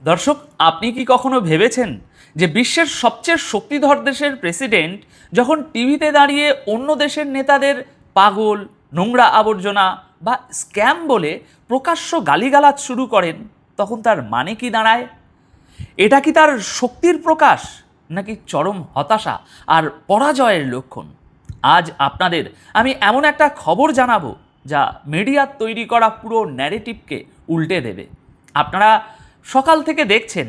দর্শক, আপনি কি কখনো ভেবেছেন যে বিশ্বের সবচেয়ে শক্তিধর দেশের প্রেসিডেন্ট যখন টিভিতে দাঁড়িয়ে অন্য দেশের নেতাদের পাগল, নোংরা আবর্জনা বা স্ক্যাম বলে প্রকাশ্য গালিগালাজ শুরু করেন, তখন তার মানে কি দাঁড়ায়? এটা কি তার শক্তির প্রকাশ, নাকি চরম হতাশা আর পরাজয়ের লক্ষণ? আজ আপনাদের আমি এমন একটা খবর জানাবো যা মিডিয়ার তৈরি করা পুরো ন্যারেটিভকে উল্টে দেবে। আপনারা সকাল থেকে দেখছেন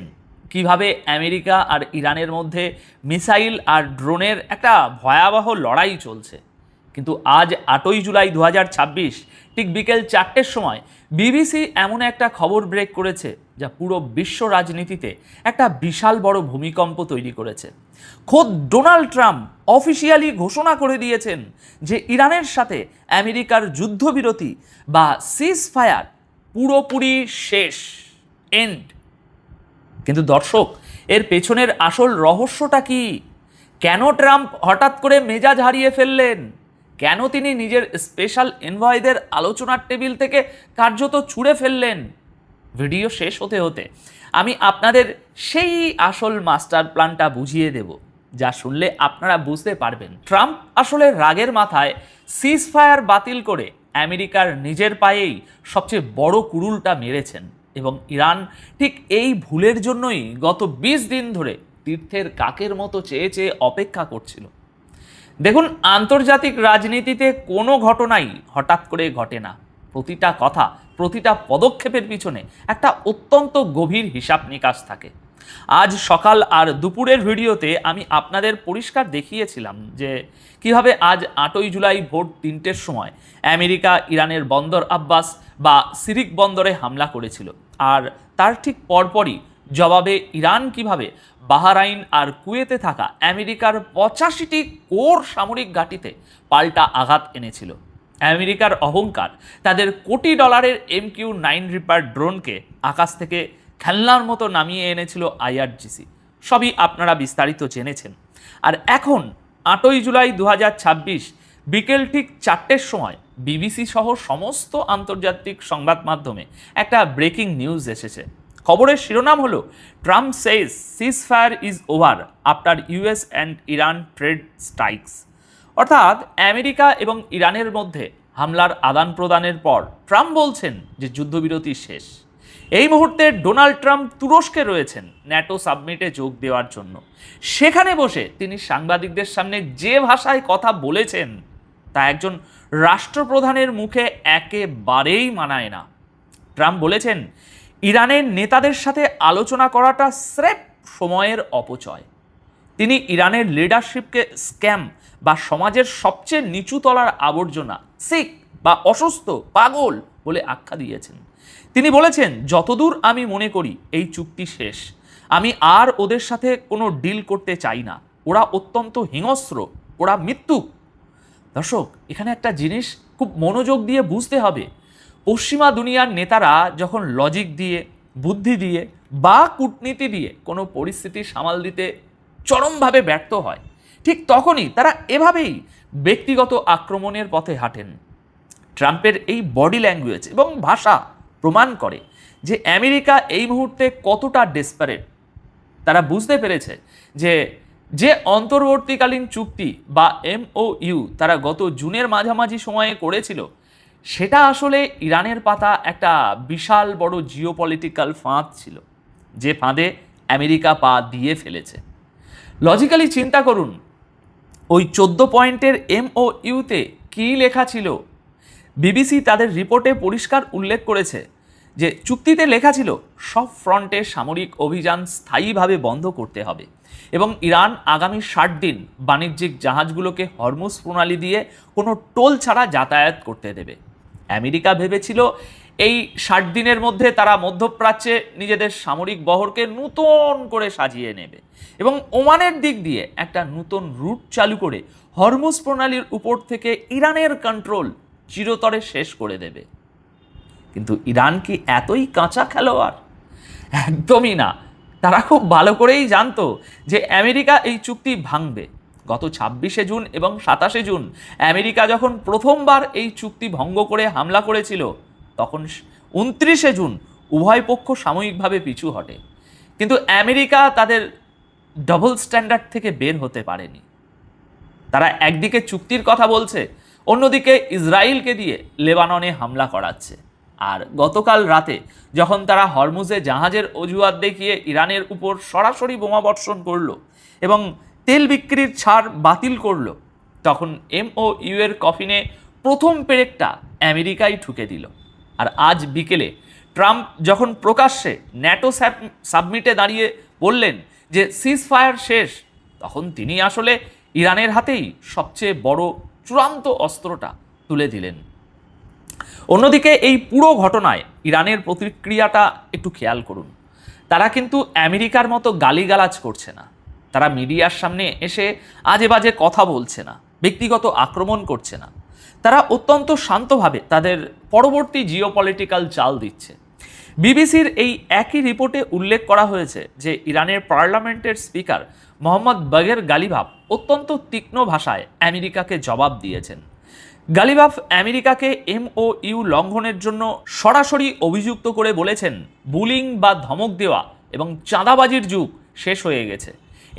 কিভাবে আমেরিকা আর ইরানের মধ্যে মিসাইল আর ড্রোনের একটা ভয়াবহ লড়াই চলছে, কিন্তু আজ 8ই জুলাই 2026 ঠিক বিকেল 4টের সময় বিবিসি এমন একটা খবর ব্রেক করেছে যা পুরো বিশ্ব রাজনীতিতে একটা বিশাল বড় ভূমিকম্প তৈরি করেছে। খোদ ডোনাল্ড ট্রাম্প অফিসিয়ালি ঘোষণা করে দিয়েছেন যে ইরানের সাথে আমেরিকার যুদ্ধবিরতি বা সিজ ফায়ার পুরোপুরি শেষ, এন্ড। কিন্তু দর্শক, এর পেছনের আসল রহস্যটা কি? কেন ট্রাম্প হঠাৎ করে মেজাজ হারিয়ে ফেললেন? কেন তিনি নিজের স্পেশাল এনভয়দের আলোচনার টেবিল থেকে কার্যত ছুঁড়ে ফেললেন? ভিডিও শেষ হতে হতে আমি আপনাদের সেই আসল মাস্টার প্ল্যানটা বুঝিয়ে দেব, যা শুনলে আপনারা বুঝতে পারবেন ট্রাম্প আসলে রাগের মাথায় সিজ ফায়ার বাতিল করে আমেরিকার নিজের পায়েই সবচেয়ে বড় কুড়ুলটা মেরেছেন, এবং ইরান ঠিক এই ভুলের জন্যই গত 20 দিন ধরে তীর্থের কাকের মতো চেয়ে চেয়ে অপেক্ষা করছিল। দেখুন, আন্তর্জাতিক রাজনীতিতে কোনো ঘটনাই হঠাৎ করে ঘটে না। প্রতিটা কথা, প্রতিটা পদক্ষেপের পিছনে একটা অত্যন্ত গভীর হিসাব নিকাশ থাকে। আজ সকাল আর দুপুরের ভিডিওতে আমি আপনাদের পরিষ্কার দেখিয়েছিলাম যে কিভাবে আজ 8ই জুলাই ভোর 3টের সময় আমেরিকা ইরানের বন্দর আব্বাস বা সিরিক বন্দরে হামলা করেছিল, আর তার ঠিক পরপরই জবাবে ইরান কিভাবে বাহরাইন আর কুয়েতে থাকা আমেরিকার 85টি কোর সামরিক ঘাঁটিতে পাল্টা আঘাত এনেছিল। আমেরিকার অহংকার তাদের কোটি ডলারের MQ-9 রিপার ড্রোনকে আকাশ থেকে খেলনার মতো নামিয়ে এনেছিল IRGC। সবই আপনারা বিস্তারিত জেনেছেন। আর এখন 8ই জুলাই 2026 বিকেল ঠিক 4টের সময় বিবিসি সহ সমস্ত আন্তর্জাতিক সংবাদ মাধ্যমে একটা ব্রেকিং নিউজ এসেছে। খবরের শিরোনাম হলো, Trump Sage seize fire is over after US and Iran trade strikes. অর্থাৎ আমেরিকা এবং ইরানের মধ্যে হামলার আদান প্রদানের পর ট্রাম্প বলছেন যে যুদ্ধবিরতি শেষ। এই মুহূর্তে ডোনাল্ড ট্রাম্প তুরস্কে রয়েছেন ন্যাটো সাবমিটে যোগ দেওয়ার জন্য। সেখানে বসে তিনি সাংবাদিকদের সামনে যে ভাষায় কথা বলেছেন তা একজন রাষ্ট্রপ্রধানের মুখে একেবারেই মানায় না। ট্রাম্প বলেছেন ইরানের নেতাদের সাথে আলোচনা করাটা স্রেফ সময়ের অপচয়। তিনি ইরানের লিডারশিপকে স্ক্যাম বা সমাজের সবচেয়ে নিচু তলার আবর্জনা, সিক বা অসুস্থ, পাগল বলে আখ্যা দিয়েছেন। তিনি বলেছেন, যতদূর আমি মনে করি এই চুক্তি শেষ। আমি আর ওদের সাথে কোনো ডিল করতে চাই না। ওরা অত্যন্ত হিংস্র, ওরা মৃত্যু। দর্শক, এখানে একটা জিনিস খুব মনোযোগ দিয়ে বুঝতে হবে। পশ্চিমা দুনিয়ার নেতারা যখন লজিক দিয়ে, বুদ্ধি দিয়ে বা কূটনীতি দিয়ে কোনো পরিস্থিতি সামাল দিতে চরমভাবে ব্যর্থ হয়, ঠিক তখনই তারা এভাবেই ব্যক্তিগত আক্রমণের পথে হাঁটেন। ট্রাম্পের এই বডি ল্যাঙ্গুয়েজ এবং ভাষা প্রমাণ করে যে আমেরিকা এই মুহূর্তে কতটা ডেসপারেট। তারা বুঝতে পেরেছে যে অন্তর্বর্তীকালীন চুক্তি বা MOU তারা গত জুনের মাঝামাঝি সময়ে করেছিল, সেটা আসলে ইরানের পাতা একটা বিশাল বড় জিওপলিটিক্যাল ফাঁদ ছিল, যে ফাঁদে আমেরিকা পা দিয়ে ফেলেছে। লজিক্যালি চিন্তা করুন, ওই 14 পয়েন্টের MOU-তে কী লেখা ছিল? বিবিসি তাদের রিপোর্টে পরিষ্কার উল্লেখ করেছে যে চুক্তিতে লেখা ছিল সব ফ্রন্টে সামরিক অভিযান স্থায়ীভাবে বন্ধ করতে হবে, এবং ইরান আগামী 60 দিন বাণিজ্যিক জাহাজগুলোকে হরমুজ প্রণালী দিয়ে কোনো টোল ছাড়া যাতায়াত করতে দেবে। আমেরিকা ভেবেছিল এই 60 দিনের মধ্যে তারা মধ্যপ্রাচ্যে নিজেদের সামরিক বহরকে নতুন করে সাজিয়ে নেবে এবং ওমানের দিক দিয়ে একটা নতুন রুট চালু করে হরমুজ প্রণালীর উপর থেকে ইরানের কন্ট্রোল চিরতরে শেষ করে দেবে। কিন্তু ইরান কি এতই কাঁচা খেলোয়াড়? একদমই না। তারা খুব ভালো করেই জানতো যে আমেরিকা এই চুক্তি ভাঙবে। গত 26শে জুন এবং 27শে জুন আমেরিকা যখন প্রথমবার এই চুক্তি ভঙ্গ করে হামলা করেছিল, তখন 29শে জুন উভয় পক্ষ সাময়িকভাবে পিছু হটে। কিন্তু আমেরিকা তাদের ডবল স্ট্যান্ডার্ড থেকে বের হতে পারেনি। তারা একদিকে চুক্তির কথা বলছে, অন্যদিকে ইসরায়েলকে দিয়ে লেবাননে হামলা করাচ্ছে। আর গতকাল রাতে যখন তারা হরমুজে জাহাজের অজুহাত দেখিয়ে ইরানের উপর সরাসরি বোমাবর্ষণ করলো এবং তেল বিক্রির ছাড় বাতিল করলো, তখন MOU এর কফিনে প্রথম পেরেকটা আমেরিকাই ঠুকে দিল। আর আজ বিকেলে ট্রাম্প যখন প্রকাশ্যে ন্যাটো সাবমিটে দাঁড়িয়ে বললেন যে সিজ ফায়ার শেষ, তখন তিনি আসলে ইরানের হাতেই সবচেয়ে বড় চূড়ান্ত অস্ত্রটা তুলে দিলেন। অন্যদিকে এই পুরো ঘটনায় ইরানের প্রতিক্রিয়াটা একটু খেয়াল করুন। তারা কিন্তু আমেরিকার মতো গালিগালাজ করছে না, তারা মিডিয়ার সামনে এসে আজে বাজে কথা বলছে না, ব্যক্তিগত আক্রমণ করছে না। তারা অত্যন্ত শান্তভাবে তাদের পরবর্তী জিওপলিটিক্যাল চাল দিচ্ছে। বিবিসির এই একই রিপোর্টে উল্লেখ করা হয়েছে যে ইরানের পার্লামেন্টের স্পিকার মোহাম্মদ বাগের গালিভাফ অত্যন্ত তীক্ষ্ণ ভাষায় আমেরিকাকে জবাব দিয়েছেন। গালিভাফ আমেরিকাকে MOU লঙ্ঘনের জন্য সরাসরি অভিযুক্ত করে বলেছেন, বুলিং বা ধমক দেওয়া এবং চাঁদাবাজির যুগ শেষ হয়ে গেছে,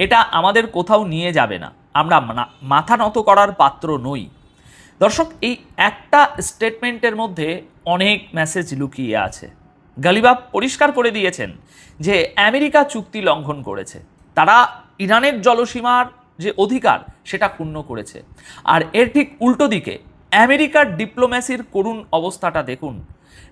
এটা আমাদের কোথাও নিয়ে যাবে না, আমরা মাথা নত করার পাত্র নই। দর্শক, এই একটা স্টেটমেন্টের মধ্যে অনেক মেসেজ লুকিয়ে আছে। গালিভাফ পরিষ্কার করে দিয়েছেন যে আমেরিকা চুক্তি লঙ্ঘন করেছে, তারা ইরানের জলসীমার যে অধিকার সেটা ক্ষুণ্ণ করেছে। আর এর ঠিক উল্টো দিকে আমেরিকার ডিপ্লোম্যাসির করুণ অবস্থাটা দেখুন।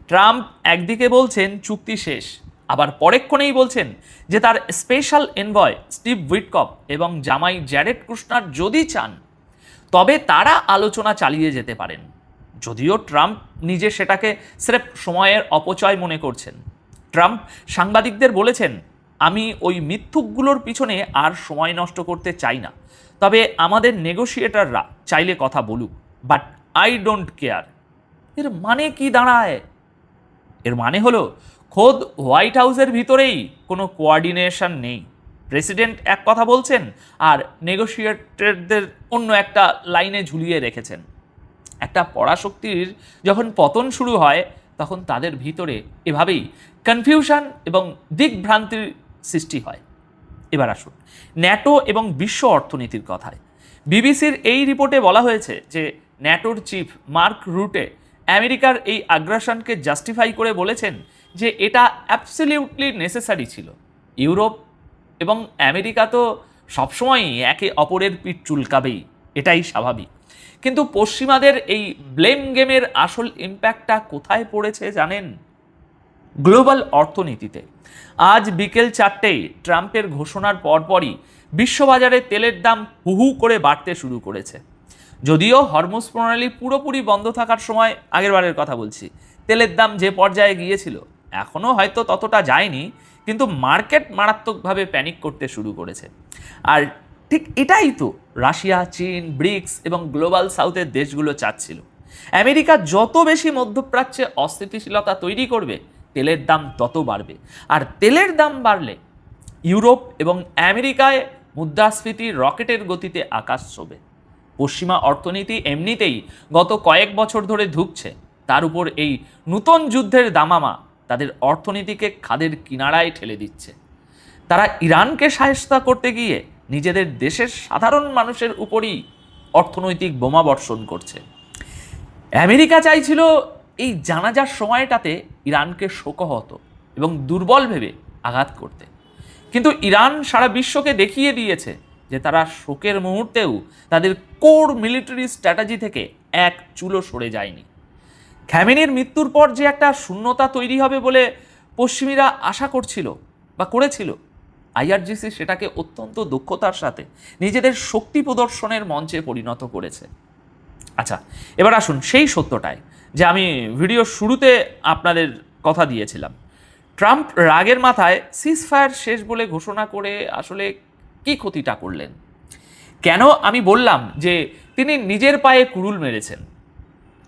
ট্রাম্প একদিকে বলছেন চুক্তি শেষ, আবার পরেক্ষণেই বলছেন যে তার স্পেশাল এনভয় স্টিভ উইটকফ এবং জামাই জ্যারেড কুশনার যদি চান তবে তারা আলোচনা চালিয়ে যেতে পারেন, যদিও ট্রাম্প নিজে সেটাকে স্রেফ সময়ের অপচয় মনে করছেন। ট্রাম্প সাংবাদিকদের বলেছেন, আমি ওই মিথ্যুকগুলোর পিছনে আর সময় নষ্ট করতে চাই না, তবে আমাদের নেগোশিয়েটাররা চাইলে কথা বলুক, বাট আই ডোন্ট কেয়ার। এর মানে কি দাঁড়ায়? এর মানে হলো খোদ হোয়াইট হাউসের ভিতরেই কোনো কোঅর্ডিনেশন নেই। প্রেসিডেন্ট এক কথা বলছেন আর নেগোশিয়েটরদের অন্য একটা লাইনে ঝুলিয়ে রেখেছেন। একটা পরাশক্তির যখন পতন শুরু হয় তখন তাদের ভিতরে এভাবেই কনফিউশন এবং দিকভ্রান্তির সৃষ্টি হয়। এবার আসুন ন্যাটো এবং বিশ্ব অর্থনীতির কথায়। বিবিসির এই রিপোর্টে বলা হয়েছে যে ন্যাটোর চিফ মার্ক রুটে আমেরিকার এই আগ্রাসনকে জাস্টিফাই করে বলেছেন যে এটা অ্যাবসলিউটলি নেসেসারি ছিল। ইউরোপ এবং আমেরিকা তো সবসময়ই একে অপরের পিঠ চুলকাবেই, এটাই স্বাভাবিক। কিন্তু পশ্চিমাদের এই ব্লেম গেমের আসল ইম্প্যাক্টটা কোথায় পড়েছে জানেন? গ্লোবাল অর্থনীতিতে। আজ বিকেল 4টেই ট্রাম্পের ঘোষণার পরপরই বিশ্ববাজারে তেলের দাম হু হু করে বাড়তে শুরু করেছে। যদিও হরমুজ প্রণালী পুরোপুরি বন্ধ থাকার সময়, আগেরবারের কথা বলছি, তেলের দাম যে পর্যায়ে গিয়েছিল এখনও হয়তো ততটা যায়নি, কিন্তু মার্কেট মারাত্মকভাবে প্যানিক করতে শুরু করেছে। আর ঠিক এটাই তো রাশিয়া, চীন, ব্রিক্স এবং গ্লোবাল সাউথের দেশগুলো চাচ্ছিল। আমেরিকা যত বেশি মধ্যপ্রাচ্যে অস্থিতিশীলতা তৈরি করবে, তেলের দাম তত বাড়বে। আর তেলের দাম বাড়লে ইউরোপ এবং আমেরিকায় মুদ্রাস্ফীতি রকেটের গতিতে আকাশ ছোঁবে। পশ্চিমা অর্থনীতি এমনিতেই গত কয়েক বছর ধরে ধুঁকছে, তার উপর এই নূতন যুদ্ধের দামামা তাদের অর্থনীতিকে খাদের কিনারায় ঠেলে দিচ্ছে। তারা ইরানকে সাহায্য করতে গিয়ে নিজেদের দেশের সাধারণ মানুষের উপরই অর্থনৈতিক বোমা বর্ষণ করছে। আমেরিকা চাইছিল এই জানাজার সময়টাতে ইরানকে শোকহত এবং দুর্বল ভেবে আঘাত করতে, কিন্তু ইরান সারা বিশ্বকে দেখিয়ে দিয়েছে যে তারা শোকের মুহূর্তেও তাদের কোর মিলিটারি স্ট্র্যাটেজি থেকে এক চুলো সরে যায়নি। খামেনির মৃত্যুর পর যে একটা শূন্যতা তৈরি হবে বলে পশ্চিমীরা আশা করছিল বা করেছিল, IRGC সেটাকে অত্যন্ত দক্ষতার সাথে নিজেদের শক্তি প্রদর্শনের মঞ্চে পরিণত করেছে। আচ্ছা, এবার আসুন সেই সত্যটায় যে আমি ভিডিওর শুরুতে আপনাদের কথা দিয়েছিলাম। ট্রাম্প রাগের মাথায় সিজ ফায়ার শেষ বলে ঘোষণা করে আসলে কি ক্ষতিটা করলেন? কেন আমি বললাম যে তিনি নিজের পায়ে কুড়ুল মেরেছেন?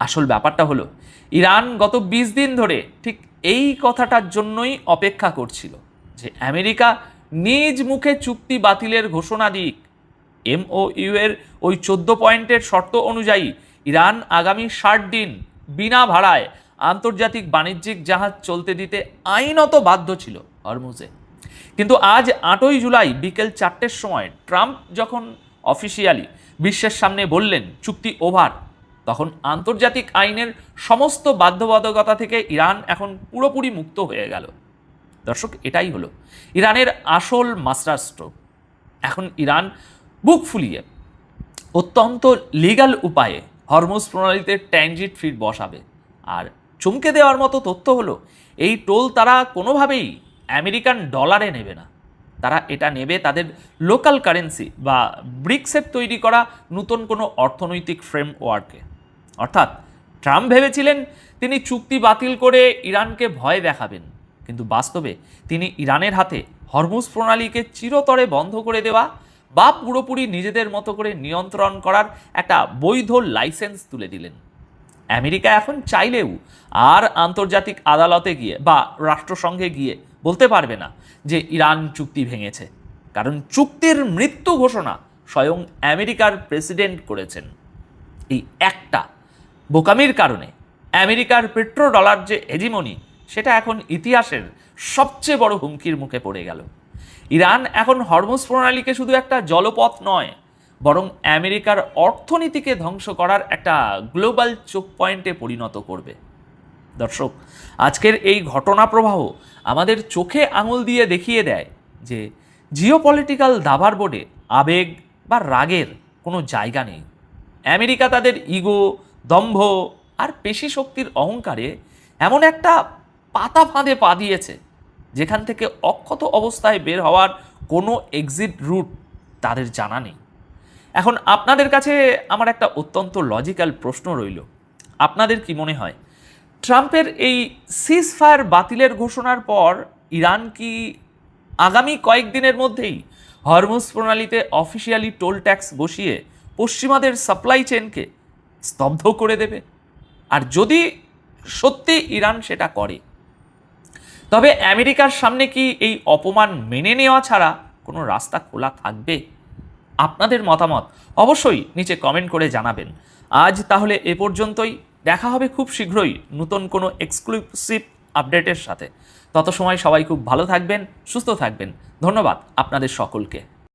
আসল ব্যাপারটা হলো ইরান গত 20 দিন ধরে ঠিক এই কথাটার জন্যই অপেক্ষা করছিল যে আমেরিকা নিজ মুখে চুক্তি বাতিলের ঘোষণা দিক। MOU এর ওই 14 পয়েন্টের শর্ত অনুযায়ী ইরান আগামী 60 দিন বিনা ভাড়ায় আন্তর্জাতিক বাণিজ্যিক জাহাজ চলতে দিতে আইনত বাধ্য ছিল হরমুজে। কিন্তু আজ 8ই জুলাই বিকেল 4টের সময় ট্রাম্প যখন অফিসিয়ালি বিশ্বের সামনে বললেন চুক্তি ওভার, তখন আন্তর্জাতিক আইনের সমস্ত বাধ্যবাধকতা থেকে ইরান এখন পুরোপুরি মুক্ত হয়ে গেল। দর্শক, এটাই হলো ইরানের আসল মাস্টার স্ট্রোক। এখন ইরান বুক ফুলিয়ে অত্যন্ত লিগ্যাল উপায়ে হরমুজ প্রণালীতে ট্রানজিট ফিট বসাবে। আর চমকে দেওয়ার মতো তথ্য হলো এই টোল তারা কোনোভাবেই আমেরিকান ডলারে নেবে না, তারা এটা নেবে তাদের লোকাল কারেন্সি বা ব্রিক্সের তৈরি করা নতুন কোনো অর্থনৈতিক ফ্রেমওয়ার্কে। অর্থাৎ ট্রাম্প ভেবেছিলেন তিনি চুক্তি বাতিল করে ইরানকে ভয় দেখাবেন, কিন্তু বাস্তবে তিনি ইরানের হাতে হরমুজ প্রণালীকে চিরতরে বন্ধ করে দেওয়া বা পুরোপুরি নিজেদের মতো করে নিয়ন্ত্রণ করার একটা বৈধ লাইসেন্স তুলে দিলেন। আমেরিকা এখন চাইলেও আর আন্তর্জাতিক আদালতে গিয়ে বা রাষ্ট্রসংঘে গিয়ে বলতে পারবে না যে ইরান চুক্তি ভেঙেছে, কারণ চুক্তির মৃত্যু ঘোষণা স্বয়ং আমেরিকার প্রেসিডেন্ট করেছেন। এই একটা বোকামির কারণে আমেরিকার পেট্রো ডলার যে হেজিমনি, সেটা এখন ইতিহাসের সবচেয়ে বড় হুমকির মুখে পড়ে গেল। ইরান এখন হরমুজ প্রণালীকে শুধু একটা জলপথ নয়, বরং আমেরিকার অর্থনীতিকে ধ্বংস করার একটা গ্লোবাল চোক পয়েন্টে পরিণত করবে। দর্শক, আজকের এই ঘটনা প্রবাহ আমাদের চোখে আঙুল দিয়ে দেখিয়ে দেয় যে জিওপলিটিক্যাল দাবার বোর্ডে আবেগ বা রাগের কোনো জায়গা নেই। আমেরিকা তাদের ইগো, দম্ভ আর পেশি শক্তির অহংকারে এমন একটা পাতা ফাঁদে পা দিয়েছে যেখান থেকে অক্ষত অবস্থায় বের হওয়ার কোনো এক্সিট রুট তাদের জানা নেই। এখন আপনাদের কাছে আমার একটা অত্যন্ত লজিক্যাল প্রশ্ন রইল, আপনাদের কি মনে হয় ট্রাম্পের এই সিজ ফায়ার বাতিলের ঘোষণার পর ইরান কি আগামী কয়েকদিনের মধ্যেই হরমুজ প্রণালীতে অফিসিয়ালি টোল ট্যাক্স বসিয়ে পশ্চিমাদের সাপ্লাই চেনকে স্তব্ধ করে দেবে? আর যদি সত্যি ইরান সেটা করে, তবে আমেরিকার সামনে কি এই অপমান মেনে নেওয়া ছাড়া কোনো রাস্তা খোলা থাকবে? আপনাদের মতামত অবশ্যই নিচে কমেন্ট করে জানাবেন। আজ তাহলে এ পর্যন্তই, দেখা হবে খুব শীঘ্রই নতুন কোনো এক্সক্লুসিভ আপডেটের সাথে। তত সময় সবাই খুব ভালো থাকবেন, সুস্থ থাকবেন। ধন্যবাদ আপনাদের সকলকে।